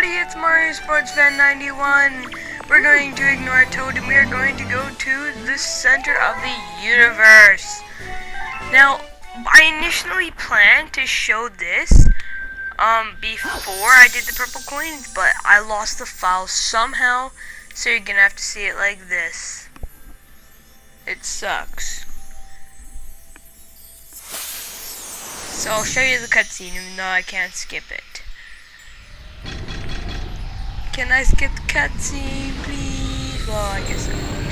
everybody, it's Mario Sports Fan 91. We're going to ignore Toad and we are going to go to the center of the universe. Now, I initially planned to show this before I did the purple coins, but I lost the file somehow, so you're gonna have to see it like this. It sucks. So I'll show you the cutscene even though I can't skip it. Can I skip the cutscene, please? Well, I guess I won't.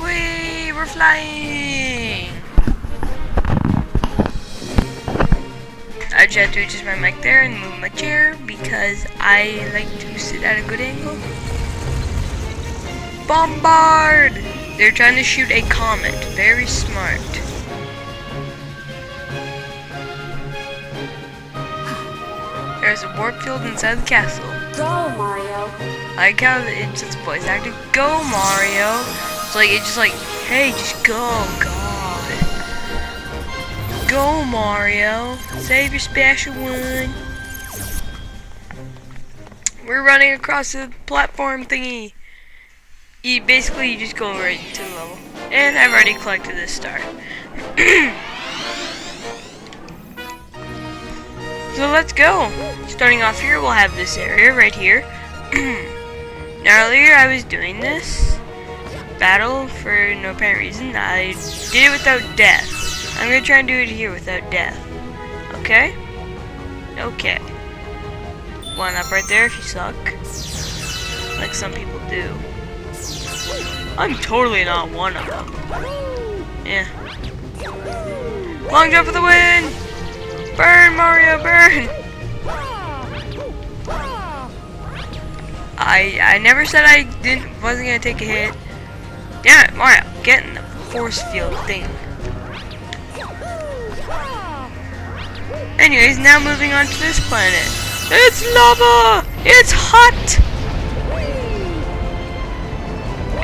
Whee! We're flying! I just have to adjust my mic there and move my chair because I like to sit at a good angle. Bombard! They're trying to shoot a comet. Very smart. There's a warp field inside the castle. Go, Mario. I like how it's voice acted. Go, Mario. It's like, it's just like, hey, just go, God. Go, Mario. Save your special one. We're running across the platform thingy. You just go right to the level. And I've already collected this star. So let's go. Starting off here, we'll have this area right here. Now earlier I was doing this battle for no apparent reason. I did it without death. I'm gonna try and do it here without death. Okay? Okay. One up right there if you suck. Like some people do. I'm totally not one of them. Yeah. Long jump for the win! Burn, Mario, burn! I never said I wasn't gonna take a hit. Damn it, Mario, get in the force field thing. Anyways, now moving on to this planet. It's lava! It's hot!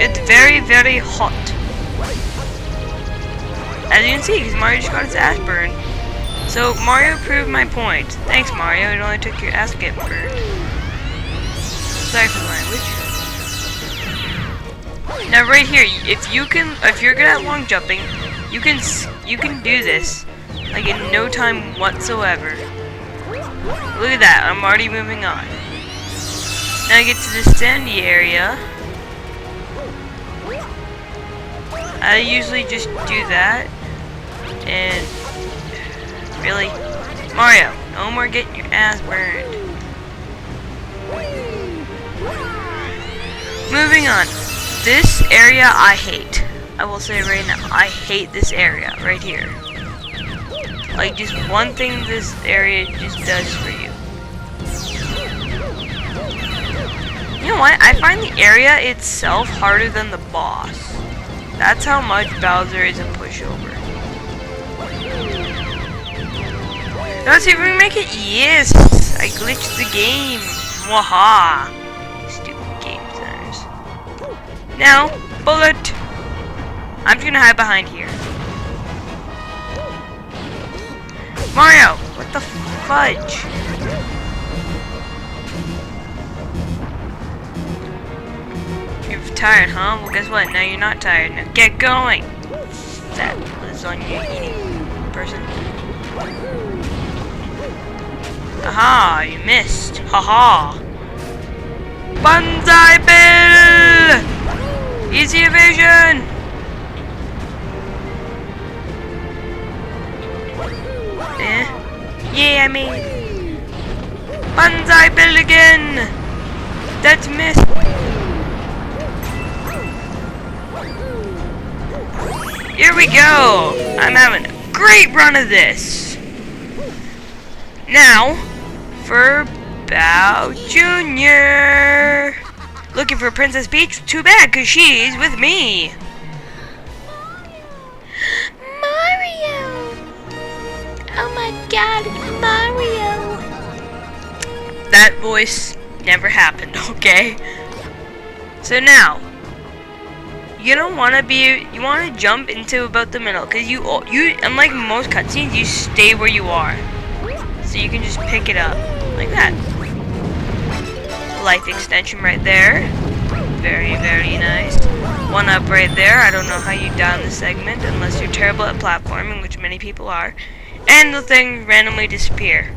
It's very, very hot. As you can see, because Mario just got his ass burned. So, Mario proved my point. Thanks, Mario. It only took your ass to get burned. Sorry for the language. Now, right here, if you're good at long jumping, you can do this, like in no time whatsoever. Look at that. I'm already moving on. Now I get to the sandy area. I usually just do that, and really, Mario, no more getting your ass burned. Moving on. This area I hate. I will say right now, I hate this area right here. Like, just one thing this area just does for you. You know what? I find the area itself harder than the boss. That's how much Bowser is a pushover. Let's see if we can make it. Yes! I glitched the game. Waha! Stupid game designers. Now, bullet! I'm just gonna hide behind here. Mario! What the fudge? You're tired, huh? Well, guess what? Now you're not tired. Now get going! Fat lasagna eating person. Aha, you missed. Haha. Banzai Bill! Easy evasion! Yeah, I mean. Banzai Bill again! That's missed. Here we go! I'm having a great run of this. Now, for Bow Jr. Looking for Princess Peach? Too bad, because she's with me. Mario! Oh my god, it's Mario! That voice never happened, okay? So now, you don't want to be, you want to jump into about the middle, because you, unlike most cutscenes, you stay where you are. So you can just pick it up like that. Life extension right there. Very, very nice. One up right there. I don't know how you die on this segment unless you're terrible at platforming, which many people are. And the things randomly disappear.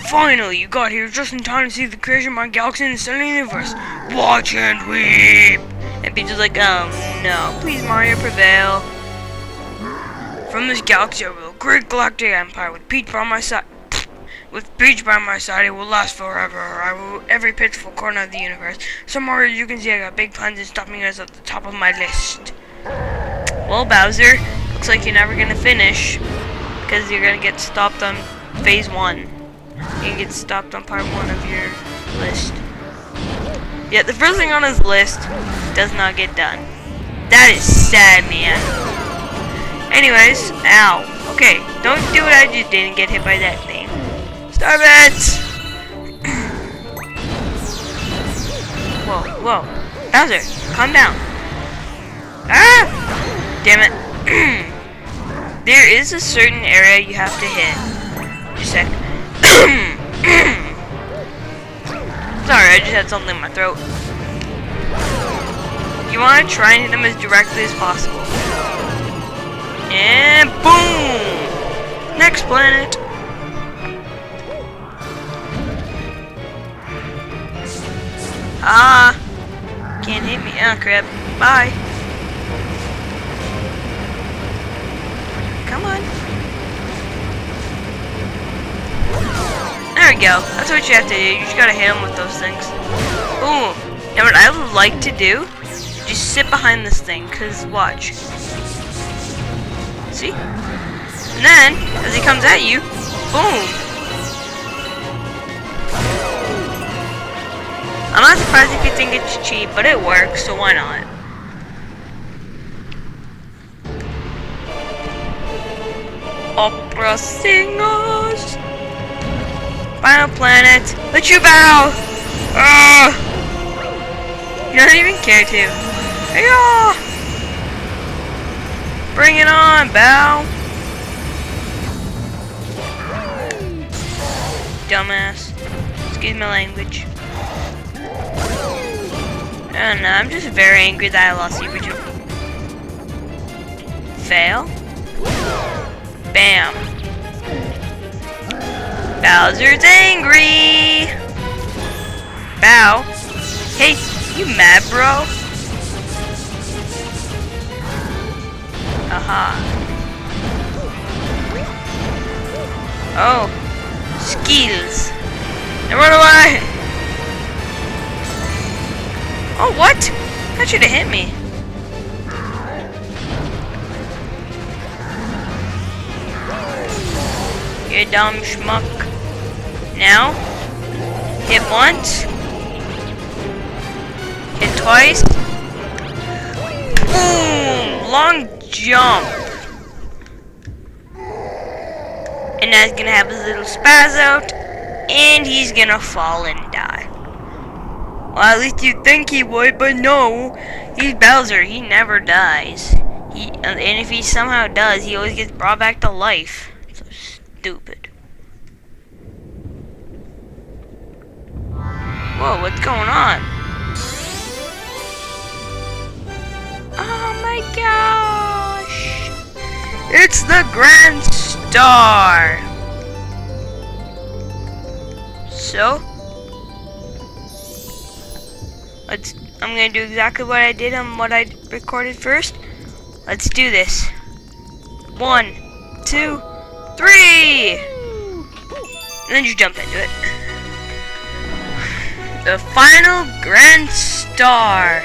Finally, you got here just in time to see the creation of my galaxy and the center of the universe. Watch and weep. And Peach is like, oh no, please Mario prevail. From this galaxy I will a great galactic empire with Peach by my side. With Peach by my side, it will last forever. I will rule every pitiful corner of the universe. So Mario, you can see I got big plans and stopping us at the top of my list. Well, Bowser, looks like you're never gonna finish because you're gonna get stopped on phase 1. You can get stopped on part 1 of your list. Yeah, the first thing on his list does not get done. That is sad, man. Anyways, ow. Okay, don't do what I just did and get hit by that thing. Stop it! Whoa, whoa. Bowser, calm down. Ah! Damn it. There is a certain area you have to hit. Just a sec. Sorry, I just had something in my throat. You want to try and hit them as directly as possible. And boom! Next planet. Ah! Can't hit me. Oh crap. Bye. Come on. There we go. That's what you have to do. You just gotta hit them with those things. Boom. Now what I would like to do, just sit behind this thing, cause watch. See? And then, as he comes at you, boom. I'm not surprised if you think it's cheap, but it works, so why not? Opera singers. Final planet. Let you bow. You don't even care to. Hey-ya! Bring it on, bow. Dumbass. Excuse my language. I don't know, I'm just very angry that I lost the original. Fail. Bam. Bowser's angry. Bow. Hey, you mad, bro? Aha. Oh. Skills. Now run away. Oh, what? That should have hit me. You dumb schmuck. Now, hit once. Hit twice. Boom! Long jump. And now he's gonna have his little spaz out. And he's gonna fall and die. Well, at least you'd think he would, but no. He's Bowser. He never dies. And if he somehow does, he always gets brought back to life. So stupid. Whoa, what's going on? Oh my gosh! It's the Grand Star! So? I'm gonna do exactly what I did on what I recorded first. Let's do this. 1, 2, 3! And then just jump into it. The final Grand Star.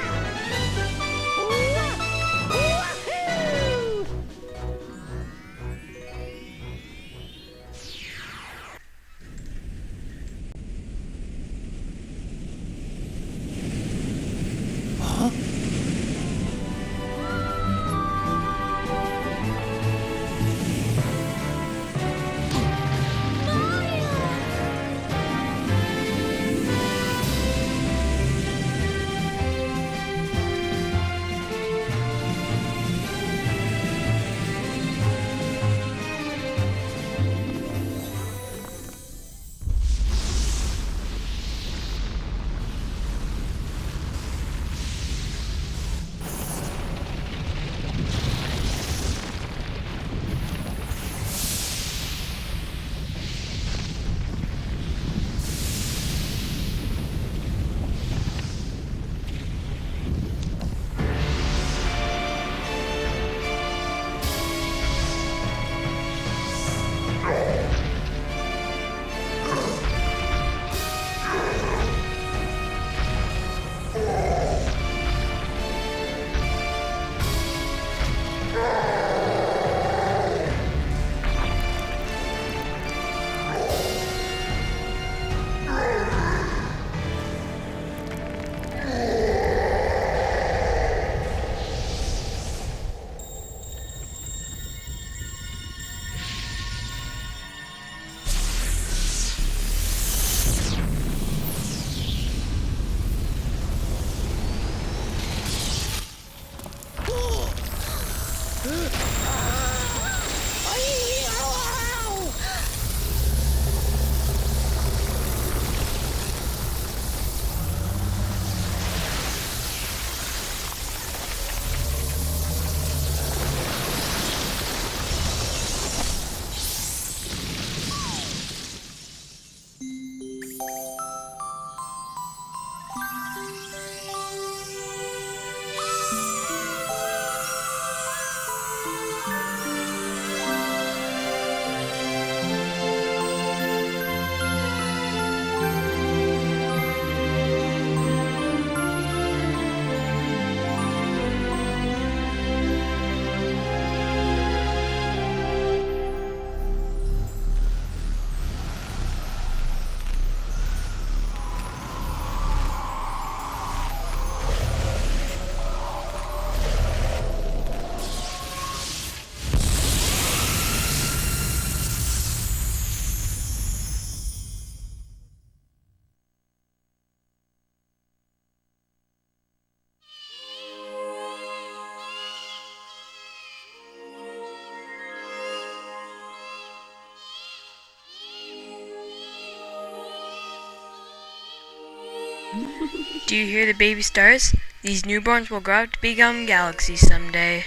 Do you hear the baby stars? These newborns will grow up to become galaxies someday.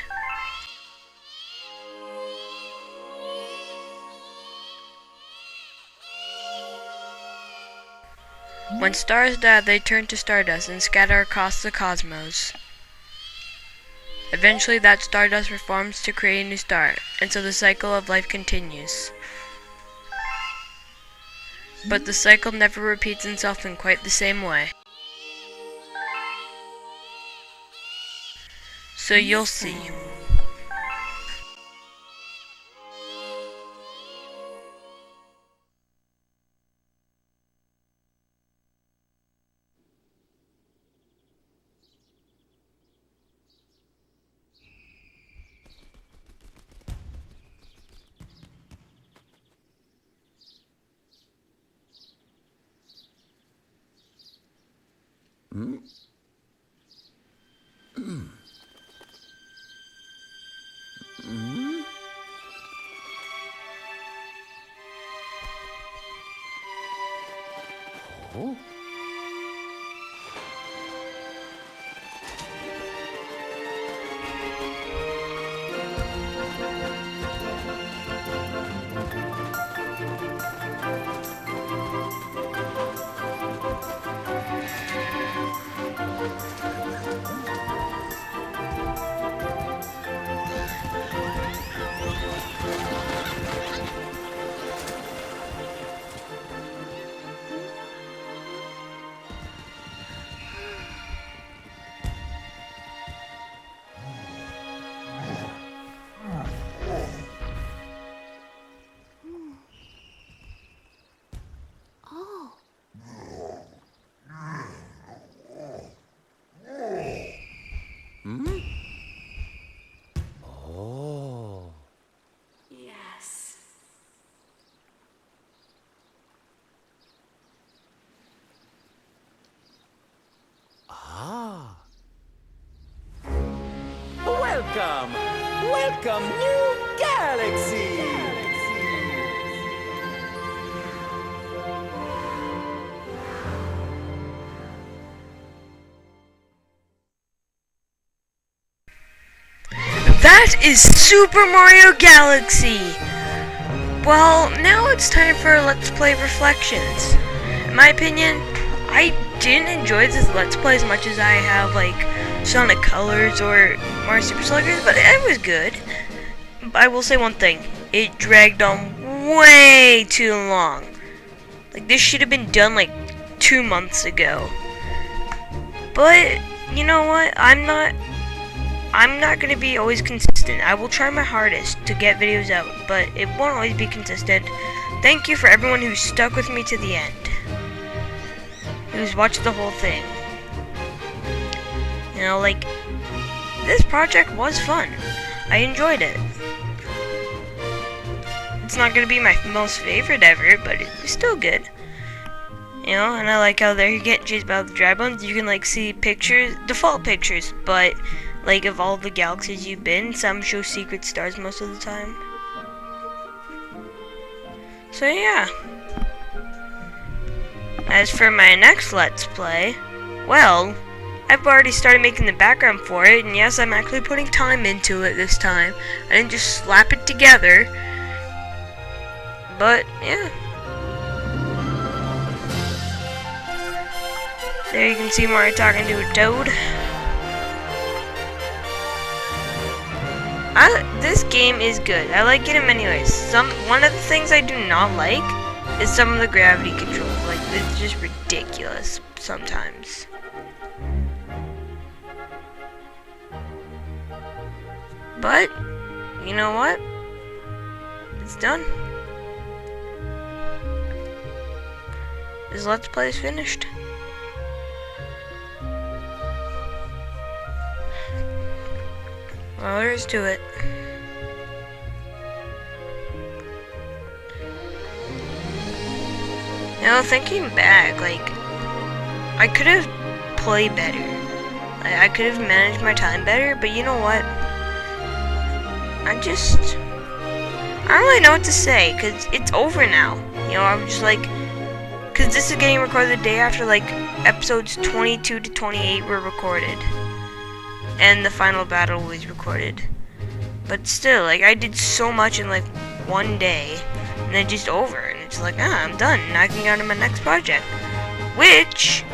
When stars die, they turn to stardust and scatter across the cosmos. Eventually, that stardust reforms to create a new star, and so the cycle of life continues. But the cycle never repeats itself in quite the same way. So you'll see. Welcome! Welcome, new galaxy! That is Super Mario Galaxy! Well, now it's time for Let's Play Reflections. In my opinion, I didn't enjoy this Let's Play as much as I have, like, Sonic Colors or Mario Super Sluggers, but it was good. I will say one thing. It dragged on way too long. Like, this should have been done, like, 2 months ago. But, you know what? I'm not going to be always consistent. I will try my hardest to get videos out, but it won't always be consistent. Thank you for everyone who stuck with me to the end. Who's watched the whole thing. You know, like, this project was fun. I enjoyed it. It's not going to be my most favorite ever, but it's still good. You know, and I like how there you get chased by the dry bones. You can, like, see pictures, default pictures, but, like, of all the galaxies you've been, some show secret stars most of the time. So, yeah. As for my next Let's Play, well, I've already started making the background for it, and yes, I'm actually putting time into it this time. I didn't just slap it together. But, yeah. There you can see Mario talking to a toad. This game is good. I like it in many ways. One of the things I do not like is some of the gravity controls. Like, it's just ridiculous sometimes. But, you know what? It's done. This Let's Play is finished. Well, there is to it. You know, thinking back, like, I could have played better. I could have managed my time better, but you know what? I don't really know what to say, because it's over now. You know, I'm just like, because this is getting recorded the day after like episodes 22 to 28 were recorded, and the final battle was recorded. But still, like, I did so much in like one day, and then just over, and it's like, I'm done. Now I can go to my next project, which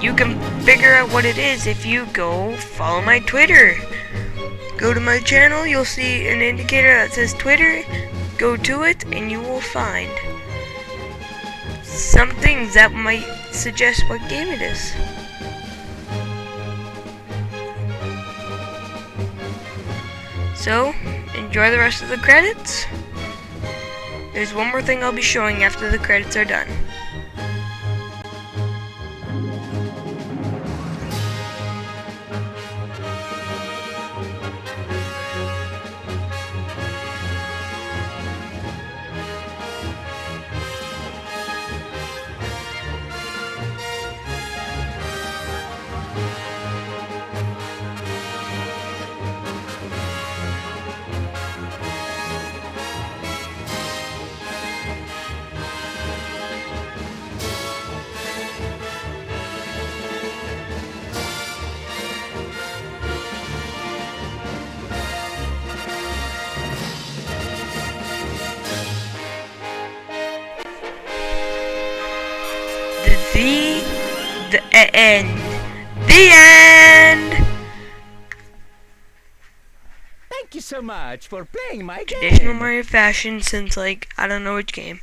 you can figure out what it is if you go follow my Twitter. Go to my channel, you'll see an indicator that says Twitter. Go to it, and you will find something that might suggest what game it is. So, enjoy the rest of the credits. There's one more thing I'll be showing after the credits are done. The end. The end! Thank you so much for playing my game. Traditional Mario fashion since, like, I don't know which game.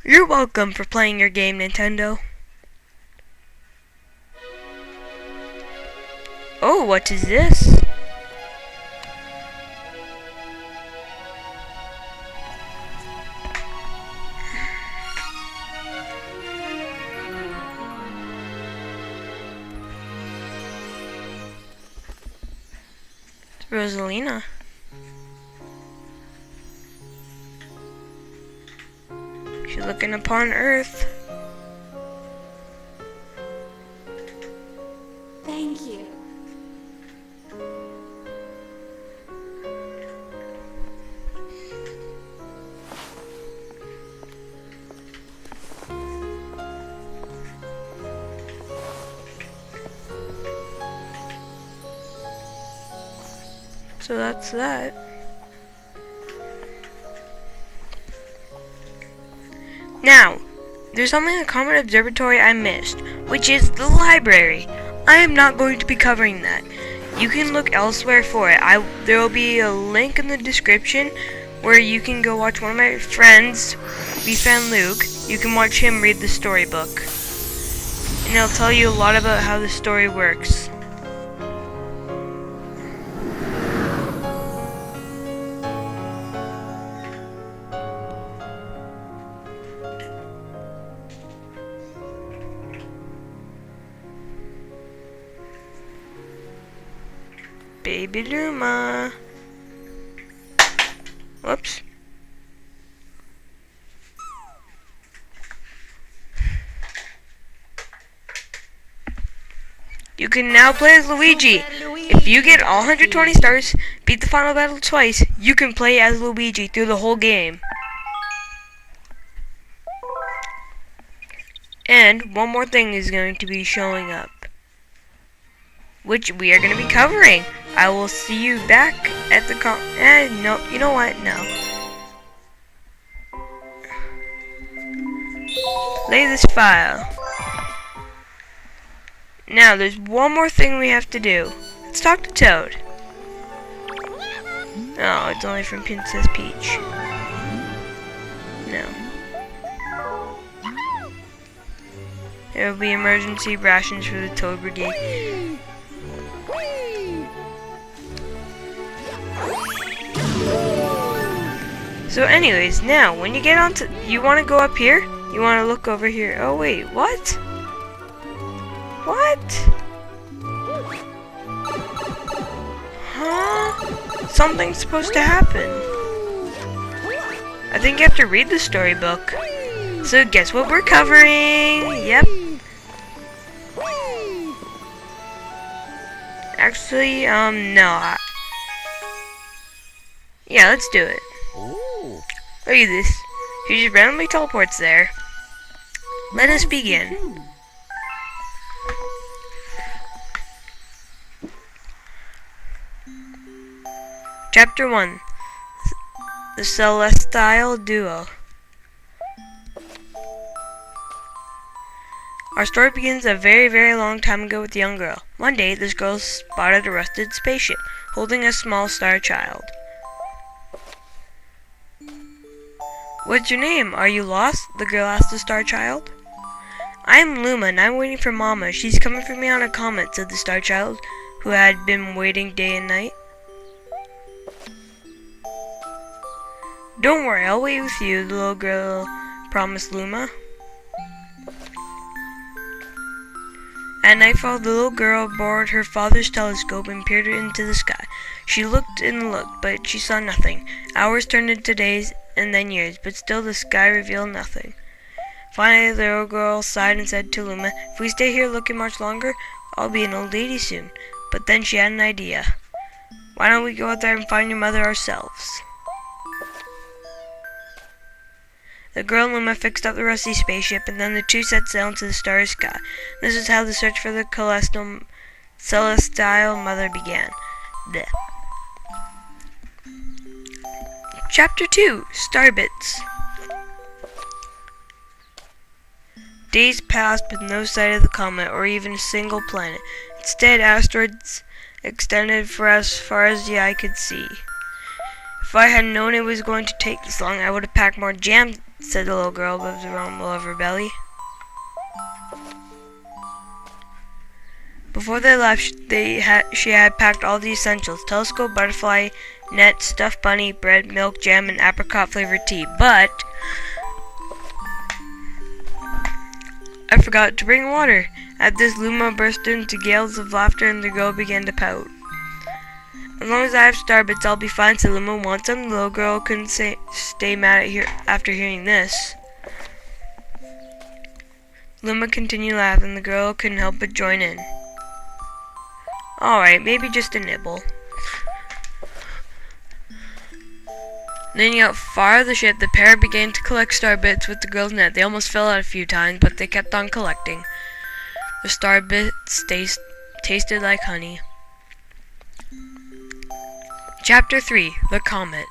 You're welcome for playing your game, Nintendo. Oh, what is this? Rosalina. She's looking upon Earth. Thank you. So that's that. Now, there's something in Comet Observatory I missed, which is the library. I am not going to be covering that. You can look elsewhere for it. There will be a link in the description where you can go watch one of my friends, BFan Luke. You can watch him read the storybook. And he'll tell you a lot about how the story works. Baby Luma. Whoops. You can now play as Luigi. If you get all 120 stars, beat the final battle twice, you can play as Luigi through the whole game. And one more thing is going to be showing up, which we are going to be covering. I will see you back at the no, you know what? No. Play this file. Now, there's one more thing we have to do. Let's talk to Toad. Oh, it's only from Princess Peach. No. There will be emergency rations for the Toad Brigade. So anyways, now, when you get onto, you want to go up here? You want to look over here. Oh wait, what? What? Huh? Something's supposed to happen. I think you have to read the storybook. So guess what we're covering? Yep. Actually, no. Yeah, let's do it. Look at this. He just randomly teleports there. Let us begin. Chapter 1. The Celestial Duo. Our story begins a very, very long time ago with a young girl. One day, this girl spotted a rusted spaceship, holding a small star child. "What's your name? Are you lost?" the girl asked the star child. "I'm Luma, and I'm waiting for Mama. She's coming for me on a comet," said the star child, who had been waiting day and night. "Don't worry, I'll wait with you," the little girl promised Luma. At nightfall, the little girl borrowed her father's telescope and peered into the sky. She looked and looked, but she saw nothing. Hours turned into days and then years, but still the sky revealed nothing. Finally, the little girl sighed and said to Luma, "If we stay here looking much longer, I'll be an old lady soon." But then she had an idea. "Why don't we go out there and find your mother ourselves?" The girl and Luma fixed up the rusty spaceship, and then the two set sail into the starry sky. This is how the search for the celestial mother began. Blech. Chapter 2. Starbits. Days passed with no sight of the comet or even a single planet. Instead, asteroids extended for as far as the eye could see. "If I had known it was going to take this long, I would have packed more jam," said the little girl with the rumble of her belly. Before they left, she had packed all the essentials: telescope, butterfly, net, stuffed bunny, bread, milk, jam, and apricot-flavored tea. But I forgot to bring water. At this, Luma burst into gales of laughter, and the girl began to pout. "As long as I have starbits, I'll be fine," said Luma. "Want some?" The little girl couldn't stay mad after hearing this. Luma continued laughing. The girl couldn't help but join in. "Alright, maybe just a nibble." Leaning out far of the ship, the pair began to collect starbits with the girl's net. They almost fell out a few times, but they kept on collecting. The starbits tasted like honey. Chapter 3. The Comet.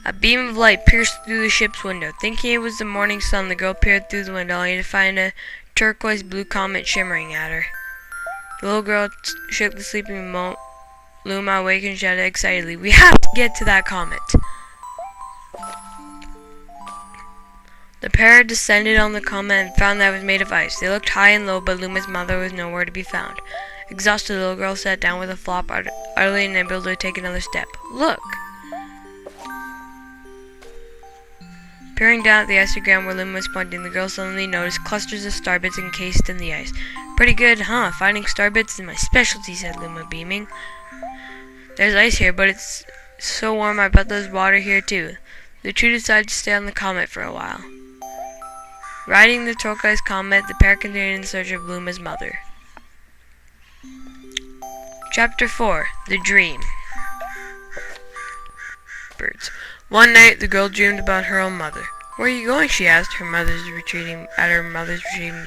A beam of light pierced through the ship's window. Thinking it was the morning sun, the girl peered through the window only to find a turquoise blue comet shimmering at her. The little girl shook the sleeping Luma awake and shouted excitedly, "We have to get to that comet!" The pair descended on the comet and found that it was made of ice. They looked high and low, but Luma's mother was nowhere to be found. Exhausted, the little girl sat down with a flop, utterly unable to take another step. "Look!" Peering down at the icy ground where Luma was pointing, the girl suddenly noticed clusters of starbits encased in the ice. "Pretty good, huh? Finding starbits is my specialty," said Luma, beaming. "There's ice here, but it's so warm I bet there's water here too." The two decided to stay on the comet for a while. Riding the turquoise comet, the pair continued in search of Luma's mother. Chapter 4. The Dream. Birds. One night, the girl dreamed about her own mother. "Where are you going?" she asked her mother's retreating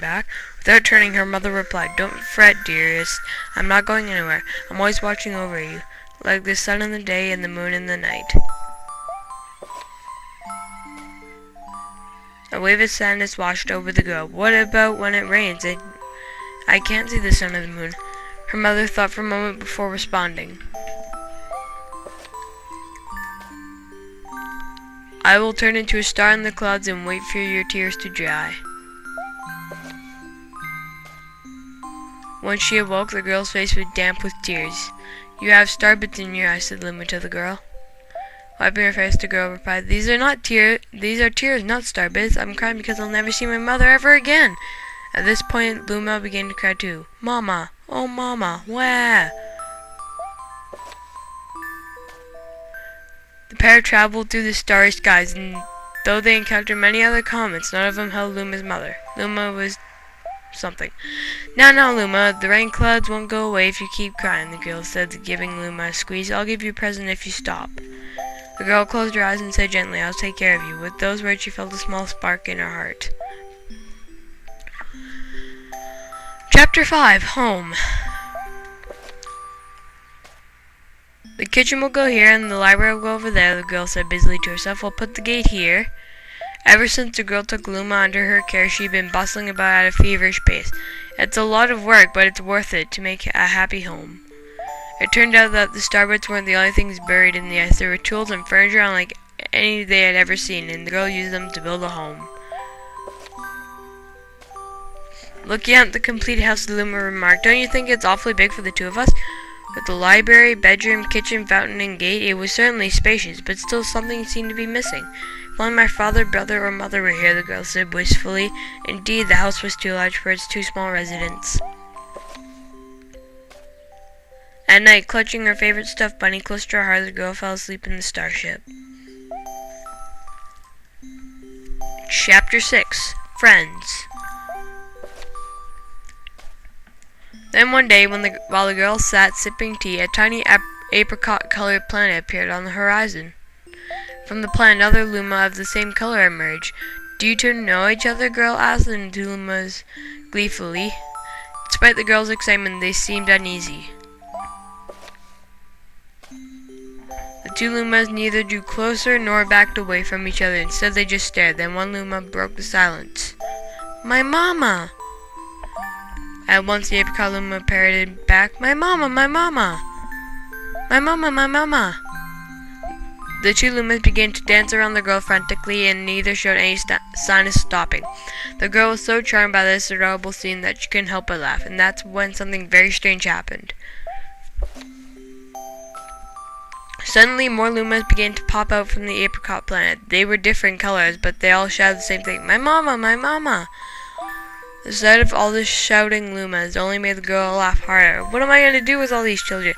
back. Without turning, her mother replied, "Don't fret, dearest. I'm not going anywhere. I'm always watching over you, like the sun in the day and the moon in the night." A wave of sadness washed over the girl. "What about when it rains? I can't see the sun or the moon." Her mother thought for a moment before responding. "I will turn into a star in the clouds and wait for your tears to dry." When she awoke, the girl's face was damp with tears. "You have starbits in your eyes," said Luma to the girl. Wiping her face, the girl replied, These are tears, not starbits. I'm crying because I'll never see my mother ever again." At this point, Luma began to cry too. "Mama, oh mama, wah!" The pair traveled through the starry skies, and though they encountered many other comets, none of them held Luma's mother. Luma was something. Now, Luma, the rain clouds won't go away if you keep crying," the girl said, giving Luma a squeeze. "I'll give you a present if you stop." The girl closed her eyes and said gently, "I'll take care of you." With those words, she felt a small spark in her heart. Chapter 5. Home. The kitchen will go here and the library will go over there, the girl said busily to herself. We'll put the gate here. Ever since the girl took Luma under her care, she'd been bustling about at a feverish pace. It's a lot of work, but it's worth it to make a happy home. It turned out that the starboards weren't the only things buried in the ice. There were tools and furniture unlike any they had ever seen, and the girl used them to build a home. Looking at the complete house, Luma remarked, "Don't you think it's awfully big for the two of us?" With the library, bedroom, kitchen, fountain, and gate, it was certainly spacious, but still something seemed to be missing. If only my father, brother, or mother were here, the girl said wistfully. Indeed, the house was too large for its two small residents. At night, clutching her favorite stuffed bunny close to her heart, the girl fell asleep in the starship. Chapter 6. Friends. Then one day, while the girl sat sipping tea, a tiny apricot-colored planet appeared on the horizon. From the planet, another Luma of the same color emerged. "Do you two know each other?" the girl asked, and the two Lumas gleefully. Despite the girl's excitement, they seemed uneasy. The two Lumas neither drew closer nor backed away from each other. Instead, they just stared. Then one Luma broke the silence. "My mama!" At once the apricot Luma parroted back, "My mama, my mama! My mama, my mama!" The two Lumas began to dance around the girl frantically, and neither showed any sign of stopping. The girl was so charmed by this adorable scene that she couldn't help but laugh, and that's when something very strange happened. Suddenly, more Lumas began to pop out from the apricot planet. They were different colors, but they all shouted the same thing, "My mama, my mama!" The sight of all the shouting Lumas only made the girl laugh harder. "What am I going to do with all these children?"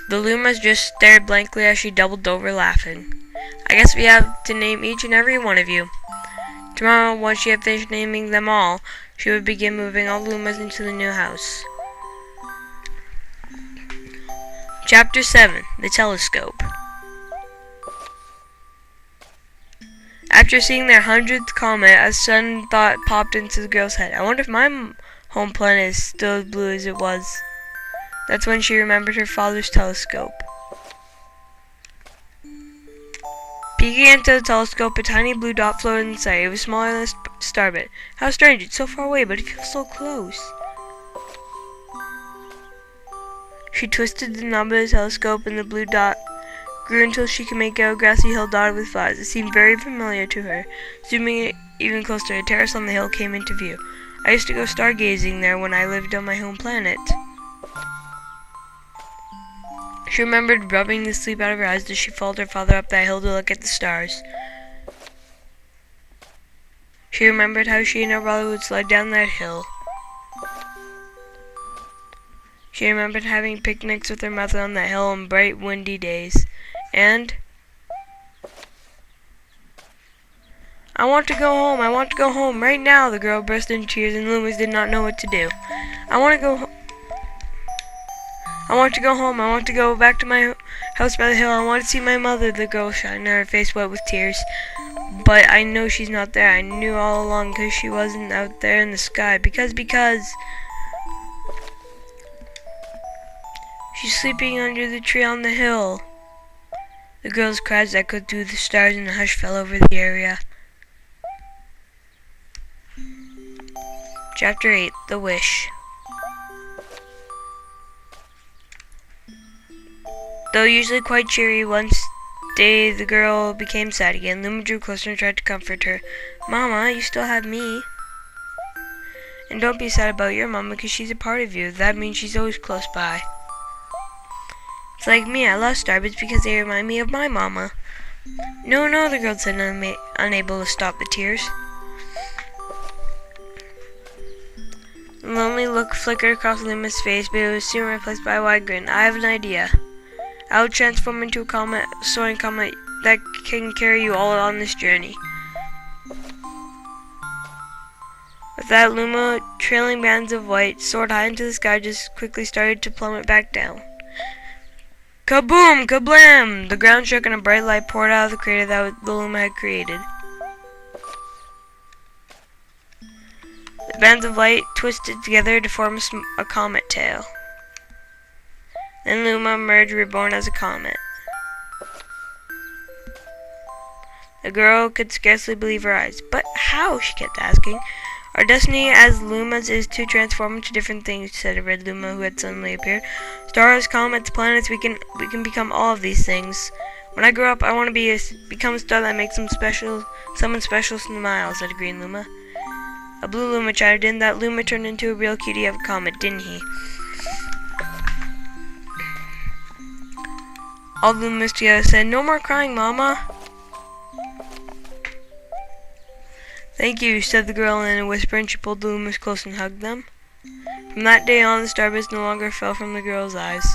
The Lumas just stared blankly as she doubled over laughing. "I guess we have to name each and every one of you." Tomorrow, once she had finished naming them all, she would begin moving all the Lumas into the new house. Chapter 7. The Telescope. After seeing their 100th comet, a sudden thought popped into the girl's head. "I wonder if my home planet is still as blue as it was." That's when she remembered her father's telescope. Peeking into the telescope, a tiny blue dot floated in sight. It was smaller than a starbit. "How strange, it's so far away, but it feels so close." She twisted the knob of the telescope, and the blue dot grew until she could make out a grassy hill dotted with flowers. It seemed very familiar to her. Zooming even closer, a terrace on the hill came into view. "I used to go stargazing there when I lived on my home planet." She remembered rubbing the sleep out of her eyes as she followed her father up that hill to look at the stars. She remembered how she and her brother would slide down that hill. She remembered having picnics with her mother on that hill on bright, windy days. And "I want to go home, I want to go home, right now!" The girl burst into tears, and Loomis did not know what to do. "I want to go home. I want to go home. I want to go back to my house by the hill. I want to see my mother," the girl shouted, her face wet with tears. "But I know she's not there. I knew all along because she wasn't out there in the sky. Because she's sleeping under the tree on the hill." The girl's cries echoed through the stars, and a hush fell over the area. Chapter 8. The Wish. Though usually quite cheery, one day the girl became sad again. Luma drew closer and tried to comfort her. "Mama, you still have me. And don't be sad about your mama, because she's a part of you. That means she's always close by." "It's like me, I love starbursts because they remind me of my mama." No, the girl said, unable to stop the tears. A lonely look flickered across Luma's face, but it was soon replaced by a wide grin. "I have an idea. I'll transform into a soaring comet that can carry you all on this journey." With that, Luma, trailing bands of white, soared high into the sky, just quickly started to plummet back down. Kaboom! Kablam! The ground shook and a bright light poured out of the crater that the Luma had created. The bands of light twisted together to form a comet tail. Then Luma emerged reborn as a comet. The girl could scarcely believe her eyes. But how? She kept asking. Our destiny as Lumas is to transform into different things, said a red Luma who had suddenly appeared. Stars, comets, planets, we can become all of these things. When I grow up, I want to become a star that makes someone special smile, said a green Luma. A blue Luma chimed in. That Luma turned into a real cutie of a comet, didn't he? All the Lumas together said, "No more crying, Mama." "Thank you," said the girl in a whisper, and she pulled the Lumas close and hugged them. From that day on, the starbits no longer fell from the girl's eyes.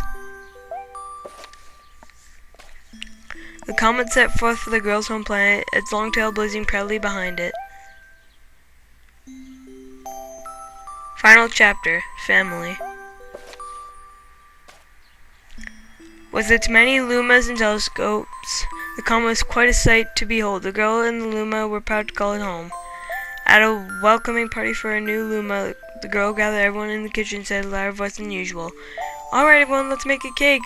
The comet set forth for the girl's home planet, its long tail blazing proudly behind it. Final chapter, Family. With its many Lumas and telescopes, the comet was quite a sight to behold. The girl and the Luma were proud to call it home. At a welcoming party for a new Luma, the girl gathered everyone in the kitchen and said, louder voice than usual, "Alright everyone, let's make a cake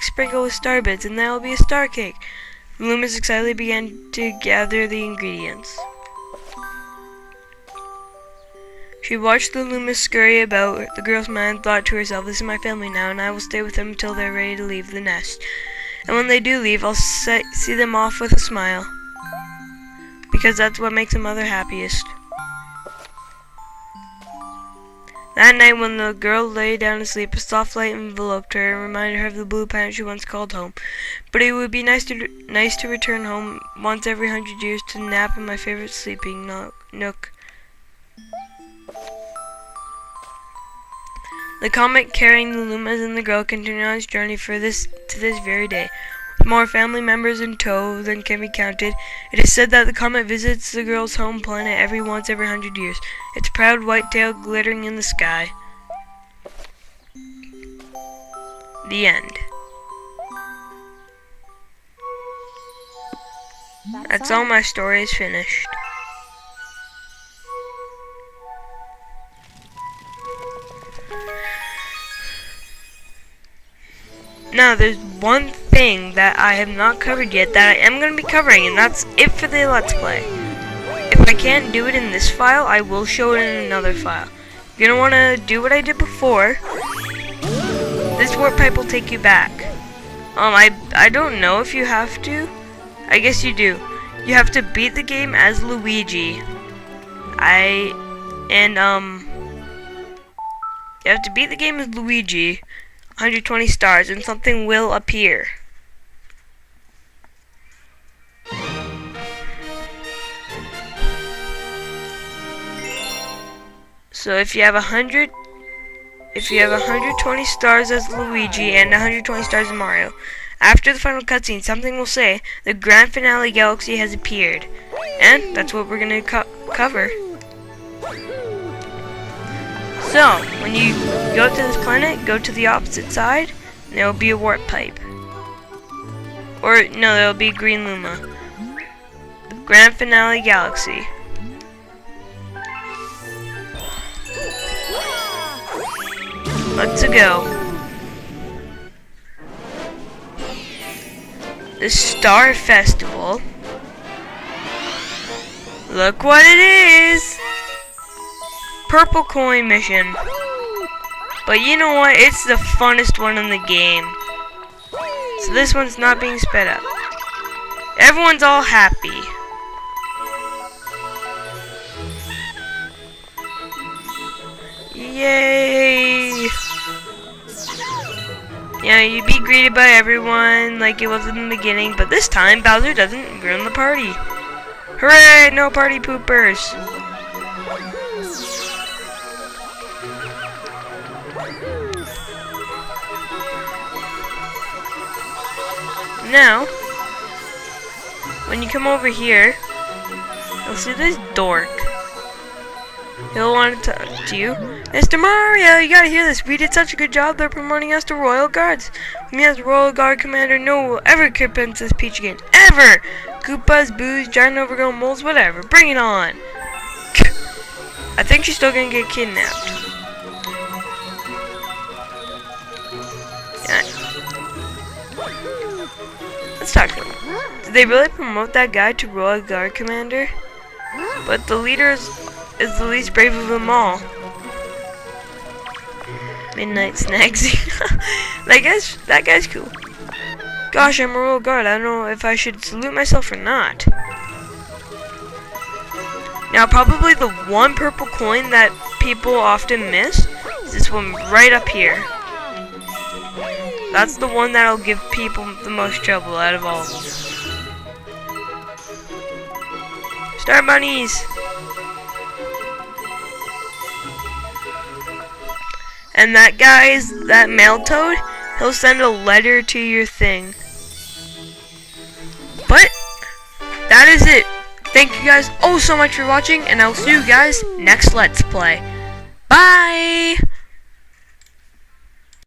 sprinkled with star bits, and that'll be a star cake." The Lumas excitedly began to gather the ingredients. She watched the Lumas scurry about. The girl's mind thought to herself, "This is my family now, and I will stay with them until they're ready to leave the nest. And when they do leave, I'll see them off with a smile, because that's what makes a mother happiest." That night, when the girl lay down to sleep, a soft light enveloped her and reminded her of the blue planet she once called home. But it would be nice to return home once every 100 years to nap in my favorite sleeping nook. The comet carrying the Lumas and the girl continued on its journey to this very day. With more family members in tow than can be counted, it is said that the comet visits the girl's home planet every 100 years, its proud white tail glittering in the sky. The end. That's all. My story is finished. Now, there's one thing that I have not covered yet that I am going to be covering, and that's it for the Let's Play. If I can't do it in this file, I will show it in another file. You're going to want to do what I did before. This warp pipe will take you back. I don't know if you have to. I guess you do. You have to beat the game as Luigi. You have to beat the game as Luigi. 120 stars, and something will appear. So if you have 120 stars as Luigi and 120 stars as Mario, after the final cutscene, something will say the grand finale galaxy has appeared, and that's what we're gonna cover. So, when you go to this planet, go to the opposite side, and there will be a warp pipe. Or, no, there will be green Luma. The Grand Finale Galaxy. Let's go. The Star Festival. Look what it is! Purple coin mission. But you know what? It's the funnest one in the game. So this one's not being sped up. Everyone's all happy. Yay! Yeah, you'd be greeted by everyone like it was in the beginning, but this time Bowser doesn't ruin the party. Hooray! No party poopers! Now, when you come over here, you'll see this dork. He'll want to talk to you. Mr. Mario, you gotta hear this. We did such a good job, they're promoting us to Royal Guards. With me as Royal Guard Commander, no one will ever kill Princess Peach again. Ever! Koopas, Boos, giant overgrown moles, whatever. Bring it on. I think she's still gonna get kidnapped. Yeah. Let's talk to him. Did they really promote that guy to Royal Guard Commander? But the leader is the least brave of them all. Midnight Snacks. that guy's cool. Gosh, I'm a Royal Guard. I don't know if I should salute myself or not. Now, probably the one purple coin that people often miss is this one right up here. That's the one that'll give people the most trouble out of all of them. Star bunnies! And that guy's, that mail toad, he'll send a letter to your thing. But, that is it. Thank you guys so much for watching, and I'll see you guys next Let's Play. Bye!